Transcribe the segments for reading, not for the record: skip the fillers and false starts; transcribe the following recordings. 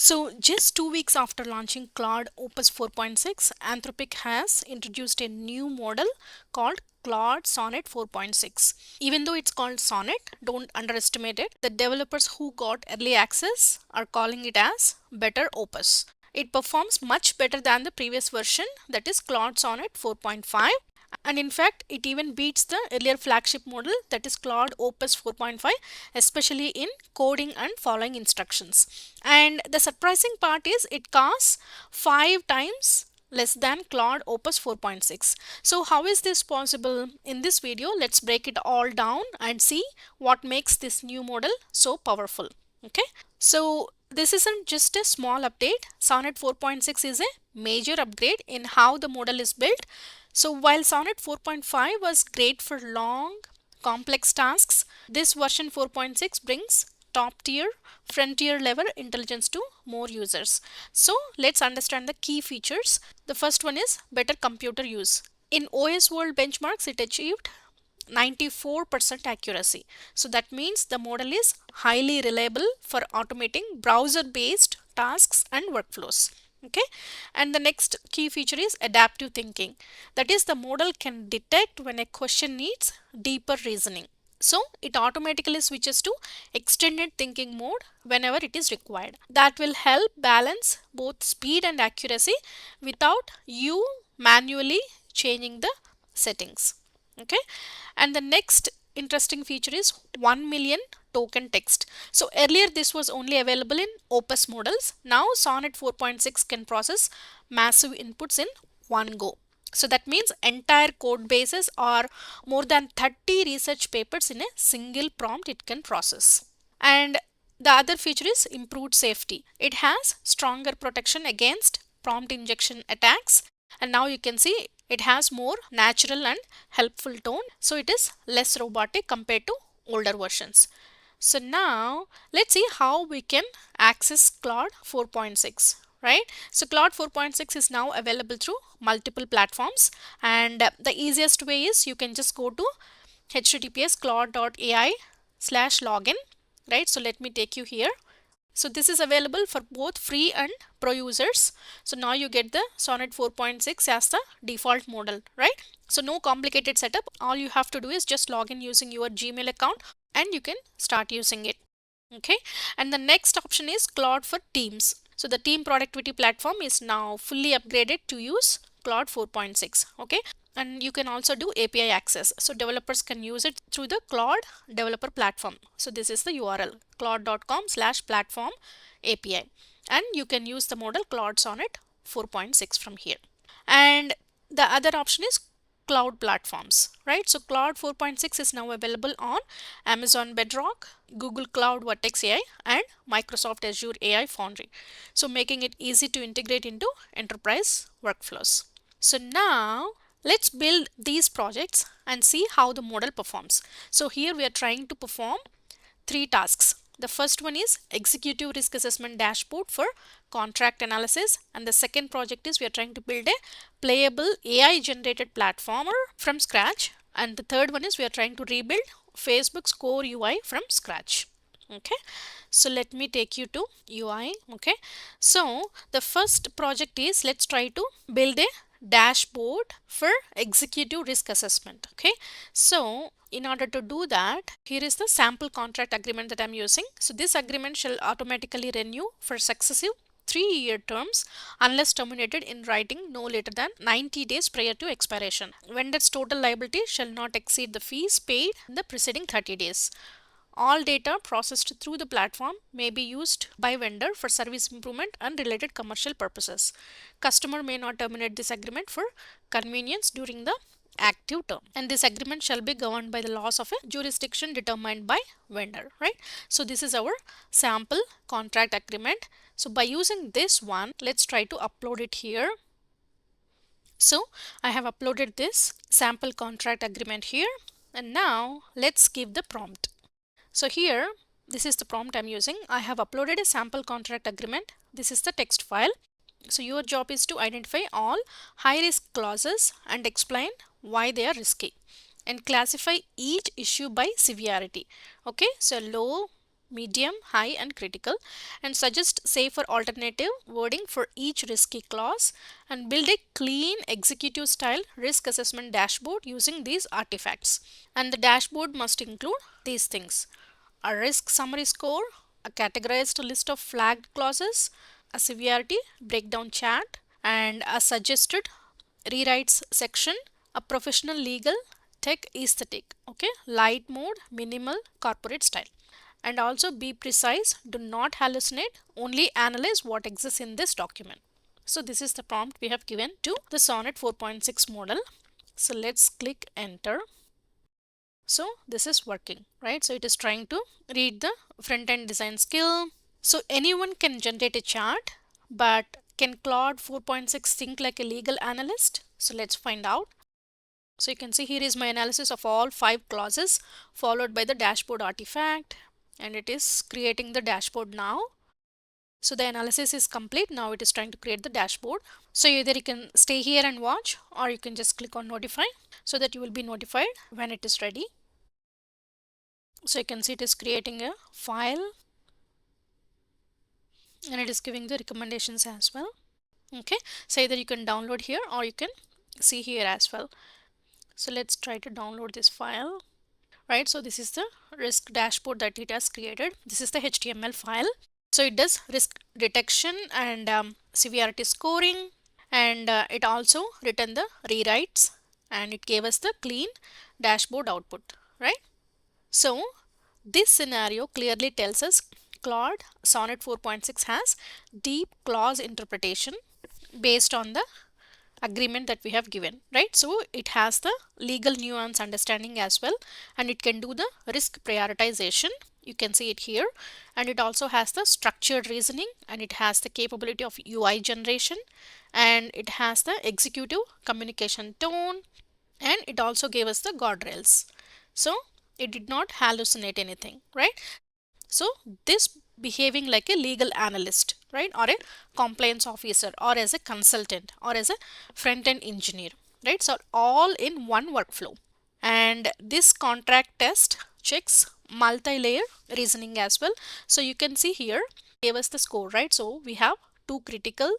So, just 2 weeks after launching Claude Opus 4.6, Anthropic has introduced a new model called Claude Sonnet 4.6. Even though it's called Sonnet, don't underestimate it. The developers who got early access are calling it as better Opus. It performs much better than the previous version, that is Claude Sonnet 4.5, and in fact it even beats the earlier flagship model, that is Claude Opus 4.5, especially in coding and following instructions. And the surprising part is it costs 5 times less than Claude Opus 4.6. So how is this possible? In this video, let's break it all down and see what makes this new model so powerful. Okay, so this isn't just a small update. Sonnet 4.6 is a major upgrade in how the model is built. So while Sonnet 4.5 was great for long, complex tasks, this version 4.6 brings top tier, frontier level intelligence to more users. So let's understand the key features. The first one is better computer use. In OS World benchmarks, it achieved 94% accuracy. So that means the model is highly reliable for automating browser-based tasks and workflows. Okay, and the next key feature is adaptive thinking. That is, the model can detect when a question needs deeper reasoning. So it automatically switches to extended thinking mode whenever it is required. That will help balance both speed and accuracy without you manually changing the settings. Okay, and the next interesting feature is 1 million token text. So earlier this was only available in Opus models. Now Sonnet 4.6 can process massive inputs in one go. So that means entire code bases or more than 30 research papers in a single prompt it can process. And the other feature is improved safety. It has stronger protection against prompt injection attacks, and now you can see it has more natural and helpful tone, so it is less robotic compared to older versions. So now let's see how we can access Claude 4.6, right? So Claude 4.6 is now available through multiple platforms, and the easiest way is you can just go to https claude.ai/login, right? So let me take you here. So this is available for both free and pro users. So now you get the Sonnet 4.6 as the default model, right? So no complicated setup. All you have to do is just log in using your Gmail account and you can start using it. Okay, and the next option is Claude for Teams. So the team productivity platform is now fully upgraded to use Claude 4.6. Okay, and you can also do API access, so developers can use it through the Claude developer platform. So this is the URL, claude.com/platform API, and you can use the model Claude Sonnet 4.6 from here. And the other option is cloud platforms, right? So Claude 4.6 is now available on Amazon Bedrock, Google Cloud Vertex AI, and Microsoft Azure AI Foundry, so making it easy to integrate into enterprise workflows. So now let's build these projects and see how the model performs. So here we are trying to perform 3 tasks. The first one is executive risk assessment dashboard for contract analysis, and the second project is we are trying to build a playable AI generated platformer from scratch, and the third one is we are trying to rebuild Facebook's core UI from scratch. Okay, so let me take you to UI. Okay, so the first project is, let's try to build a dashboard for executive risk assessment. Okay, so in order to do that, here is the sample contract agreement that I'm using. So this agreement shall automatically renew for successive 3-year terms unless terminated in writing no later than 90 days prior to expiration. Vendor's total liability shall not exceed the fees paid in the preceding 30 days. All data processed through the platform may be used by vendor for service improvement and related commercial purposes. Customer may not terminate this agreement for convenience during the active term, and this agreement shall be governed by the laws of a jurisdiction determined by vendor, right? So this is our sample contract agreement. So by using this one, let's try to upload it here. So I have uploaded this sample contract agreement here, and now let's give the prompt. So here, this is the prompt I'm using. I have uploaded a sample contract agreement. This is the text file. So your job is to identify all high risk clauses and explain why they are risky, and classify each issue by severity. Okay, so low, medium, high, and critical, and suggest safer alternative wording for each risky clause, and build a clean executive style risk assessment dashboard using these artifacts. And the dashboard must include these things: a risk summary score, a categorized list of flagged clauses, a severity breakdown chart, and a suggested rewrites section, a professional legal tech aesthetic, okay, light mode, minimal, corporate style. And also be precise, do not hallucinate, only analyze what exists in this document. So this is the prompt we have given to the Sonnet 4.6 model. So let's click enter. So this is working, right? So it is trying to read the front-end design skill. So anyone can generate a chart, but can Claude 4.6 think like a legal analyst? So let's find out. So you can see here is my analysis of all 5 clauses followed by the dashboard artifact, and it is creating the dashboard now. So the analysis is complete. Now it is trying to create the dashboard. So either you can stay here and watch, or you can just click on notify so that you will be notified when it is ready. So you can see it is creating a file, and it is giving the recommendations as well. Okay, so either you can download here or you can see here as well. So let's try to download this file. Right, so this is the risk dashboard that it has created. This is the HTML file. So it does risk detection and severity scoring, and it also written the rewrites, and it gave us the clean dashboard output, right? So this scenario clearly tells us Claude Sonnet 4.6 has deep clause interpretation based on the agreement that we have given, right? So it has the legal nuance understanding as well, and it can do the risk prioritization. You can see it here, and it also has the structured reasoning, and it has the capability of UI generation, and it has the executive communication tone, and it also gave us the guardrails. So it did not hallucinate anything, right? So this behaving like a legal analyst, right, or a compliance officer, or as a consultant, or as a front-end engineer, right? So all in one workflow. And this contract test checks multi-layer reasoning as well. So you can see here gave us the score, right? So we have 2 critical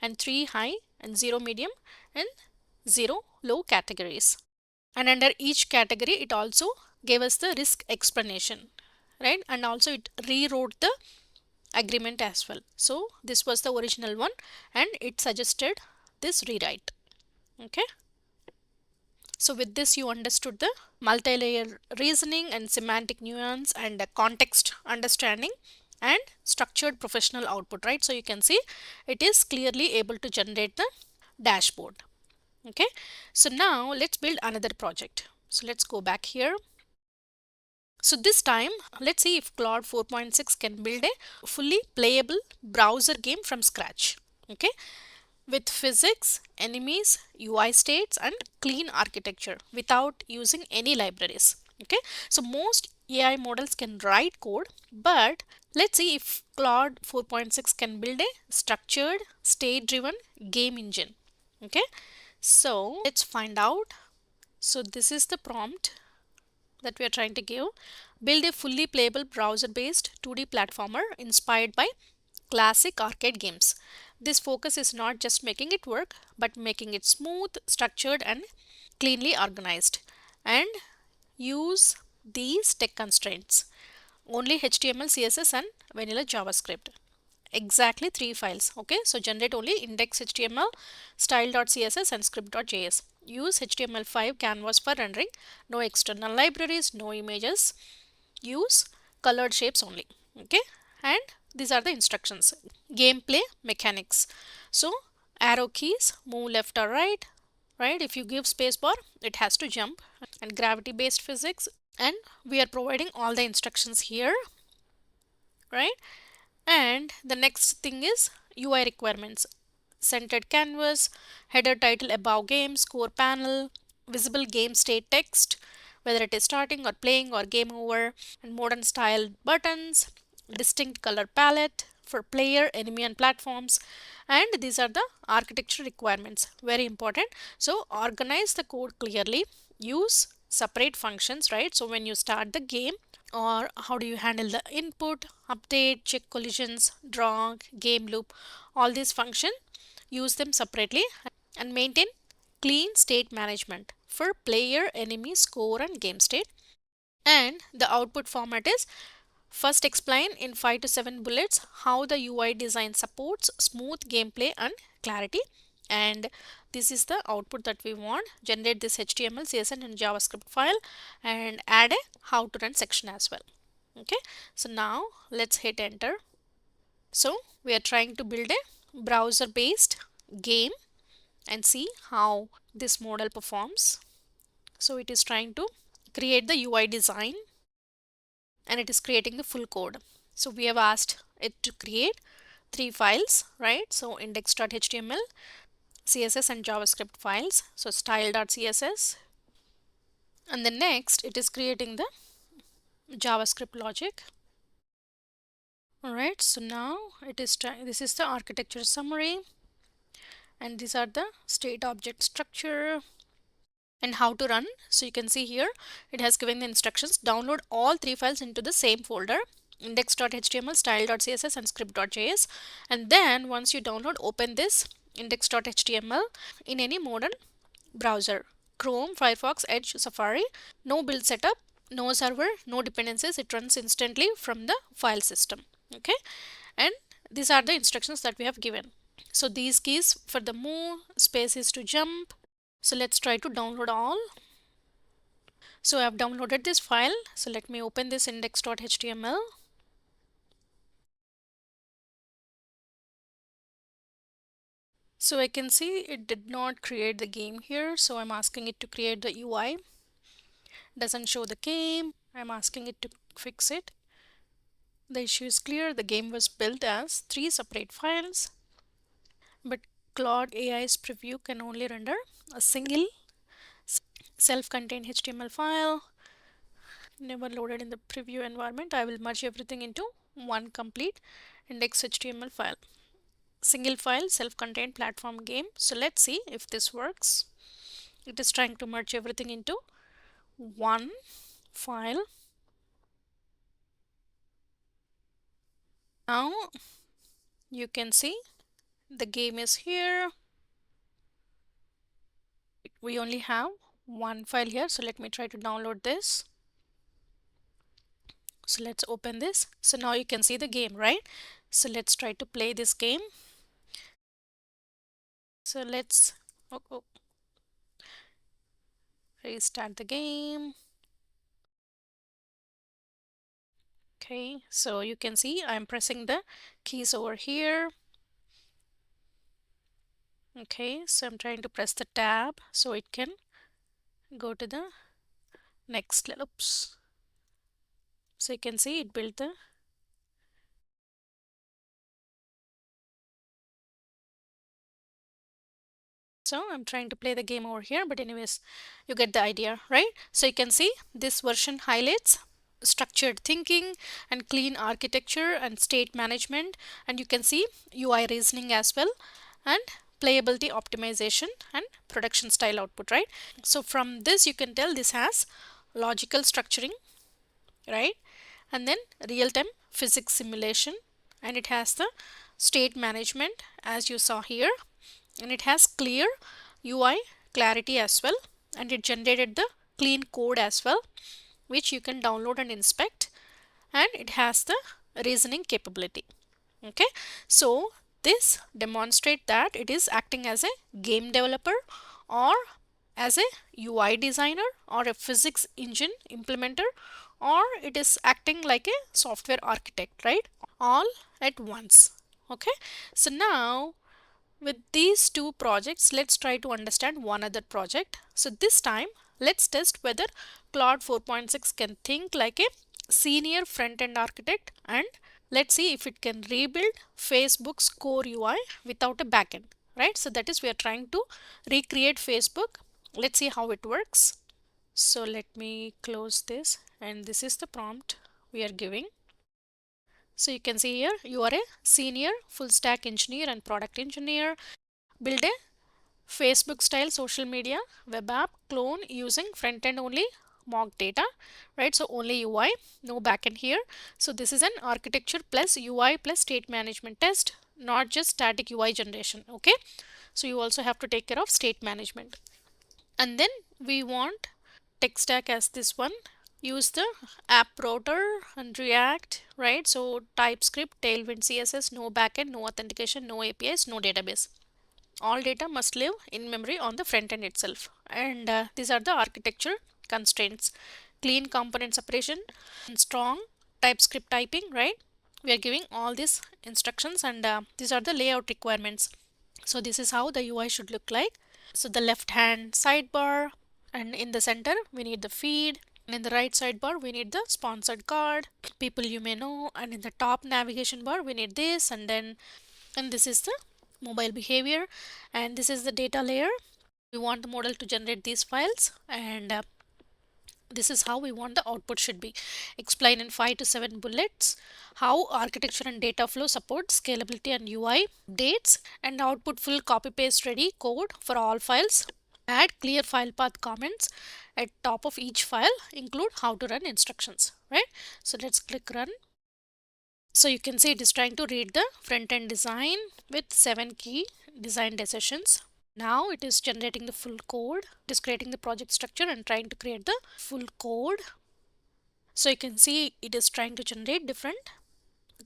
and 3 high and 0 medium and 0 low categories. And under each category it also gave us the risk explanation, right? And also it rewrote the agreement as well. So this was the original one, and it suggested this rewrite. Okay, so with this you understood the multi-layer reasoning and semantic nuance and context understanding and structured professional output, right? So you can see it is clearly able to generate the dashboard. Okay, so now let's build another project. So let's go back here. So this time, let's see if Claude 4.6 can build a fully playable browser game from scratch. Okay, with physics, enemies, UI states, and clean architecture without using any libraries. Okay, so most AI models can write code, but let's see if Claude 4.6 can build a structured, state-driven game engine. Okay, so let's find out. So this is the prompt that we are trying to give. Build a fully playable browser-based 2D platformer inspired by classic arcade games. This focus is not just making it work, but making it smooth, structured, and cleanly organized. And use these tech constraints: only HTML, CSS, and vanilla JavaScript. Exactly 3 files. Okay, so generate only index.html, style.css, and script.js. Use HTML5 canvas for rendering. No external libraries, no images. Use colored shapes only. Okay, and these are the instructions. Gameplay mechanics. So arrow keys, move left or right. Right, if you give spacebar, it has to jump. And gravity based physics, and we are providing all the instructions here, right? And the next thing is UI requirements: centered canvas, header title above game, score panel, visible game state text, whether it is starting or playing or game over, and modern style buttons, distinct color palette for player, enemy, and platforms. And these are the architecture requirements, very important. So organize the code clearly, use separate functions, right? So when you start the game, or how do you handle the input, update, check collisions, draw, game loop, all these function, use them separately and maintain clean state management for player, enemy, score and game state. And the output format is first explain in 5 to 7 bullets how the UI design supports smooth gameplay and clarity. And this is the output that we want. Generate this HTML, CSS and JavaScript file and add a how to run section as well. Okay, so now let's hit enter. So we are trying to build a browser based game and see how this model performs. So it is trying to create the UI design and it is creating the full code. So we have asked it to create 3 files, right? So index.html, CSS and JavaScript files. So style.css, and then next it is creating the JavaScript logic. All right, so now it is this is the architecture summary and these are the state object structure and how to run. So you can see here it has given the instructions. Download all 3 files into the same folder, index.html, style.css and script.js, and then once you download, open this index.html in any modern browser, Chrome, Firefox, Edge, Safari. No build setup, no server, no dependencies, it runs instantly from the file system. Okay, and these are the instructions that we have given. So these keys for the move, space is to jump. So let's try to download all. So I have downloaded this file. So let me open this index.html. So I can see it did not create the game here. So I'm asking it to create the UI. Doesn't show the game. I'm asking it to fix it. The issue is clear. The game was built as 3 separate files, but Claude AI's preview can only render a single self-contained HTML file. Never loaded in the preview environment. I will merge everything into one complete index.html file. Single file, self-contained platform game. So let's see if this works. It is trying to merge everything into one file. Now you can see the game is here. We only have one file here. So let me try to download this. So let's open this. So now you can see the game, right? So let's try to play this game. So let's restart the game. Okay, so you can see I'm pressing the keys over here. Okay, so I'm trying to press the tab so it can go to the next level. Oops. So you can see it built the So I'm trying to play the game over here, but anyways, you get the idea, right? So you can see this version highlights structured thinking and clean architecture and state management, and you can see UI reasoning as well and playability optimization and production style output, right? So from this you can tell this has logical structuring, right? And then real-time physics simulation, and it has the state management as you saw here, and it has clear UI clarity as well, and it generated the clean code as well, which you can download and inspect, and it has the reasoning capability. Okay, so this demonstrates that it is acting as a game developer or as a UI designer or a physics engine implementer, or it is acting like a software architect, right? All at once. Okay, so now with these two projects, let's try to understand one other project. So this time, let's test whether Claude 4.6 can think like a senior front-end architect, and let's see if it can rebuild Facebook's core UI without a backend, right? So that is, we are trying to recreate Facebook. Let's see how it works. So let me close this, and this is the prompt we are giving. So you can see here, you are a senior full stack engineer and product engineer. Build a Facebook style social media web app clone using front end only mock data, right? So only UI, no backend here. So this is an architecture plus UI plus state management test, not just static UI generation. Okay, so you also have to take care of state management. And then we want tech stack as this one. Use the app router and React, right? So TypeScript, Tailwind CSS, no backend, no authentication, no APIs, no database. All data must live in memory on the front end itself. And these are the architecture constraints. Clean component separation and strong TypeScript typing, right? We are giving all these instructions, and these are the layout requirements. So this is how the UI should look like. So the left hand sidebar, and in the center we need the feed, and in the right sidebar we need the sponsored card, people you may know, and in the top navigation bar we need this, and this is the mobile behavior, and this is the data layer. We want the model to generate these files, and this is how we want the output should be. Explain in 5 to 7 bullets how architecture and data flow support scalability and UI updates, and output full copy paste ready code for all files. Add clear file path comments at top of each file. Include how to run instructions, right? So let's click run. So you can see it is trying to read the front end design with 7 key design decisions. Now it is generating the full code. It is creating the project structure and trying to create the full code. So you can see it is trying to generate different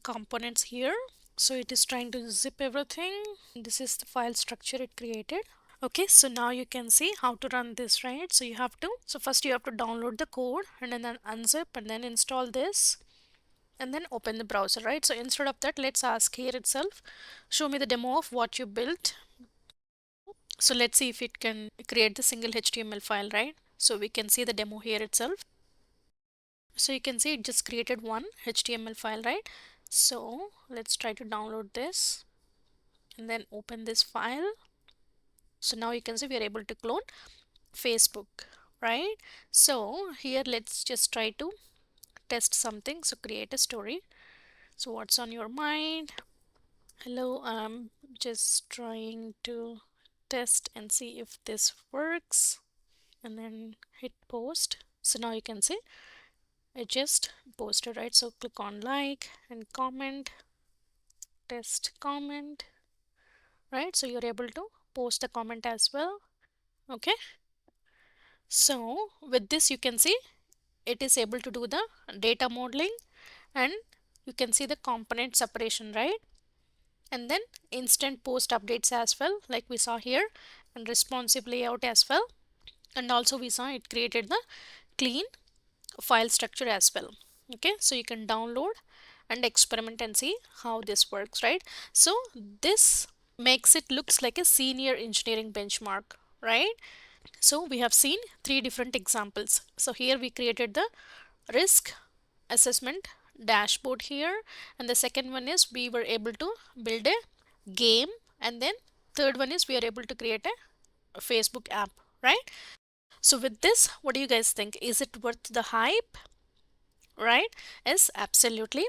components here. So it is trying to zip everything. This is the file structure it created. Okay, so now you can see how to run this, right? So first you have to download the code and then unzip and then install this and then open the browser, right? So instead of that, let's ask here itself, show me the demo of what you built. So let's see if it can create the single HTML file, right? So we can see the demo here itself. So you can see it just created one HTML file, right? So let's try to download this and then open this file. So now you can see we are able to clone Facebook, right? So here let's just try to test something. So create a story. So what's on your mind? Hello, I'm just trying to test and see if this works, and then hit post. So now you can see it just posted, right? So click on like and comment, test comment, right? So you're able to post a comment as well. Okay, so with this you can see it is able to do the data modeling, and you can see the component separation, right? And then instant post updates as well, like we saw here, and responsive layout as well. And also we saw it created the clean file structure as well. Okay, so you can download and experiment and see how this works, right? So this makes it looks like a senior engineering benchmark, right? So we have seen 3 different examples. So here we created the risk assessment dashboard here, and the second one is we were able to build a game, and then third one is we are able to create a Facebook app, right? So with this, what do you guys think? Is it worth the hype? Right? Yes, absolutely.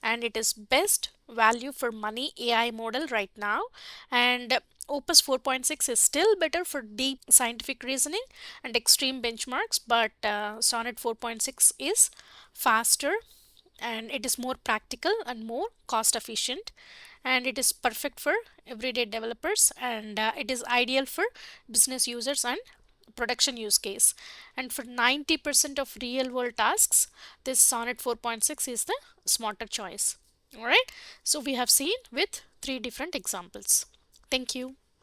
And it is best value for money AI model right now. And Opus 4.6 is still better for deep scientific reasoning and extreme benchmarks, but Sonnet 4.6 is faster, and it is more practical and more cost efficient, and it is perfect for everyday developers, and it is ideal for business users and production use case. And for 90% of real world tasks, this Sonnet 4.6 is the smarter choice. All right, so we have seen with 3 different examples. Thank you.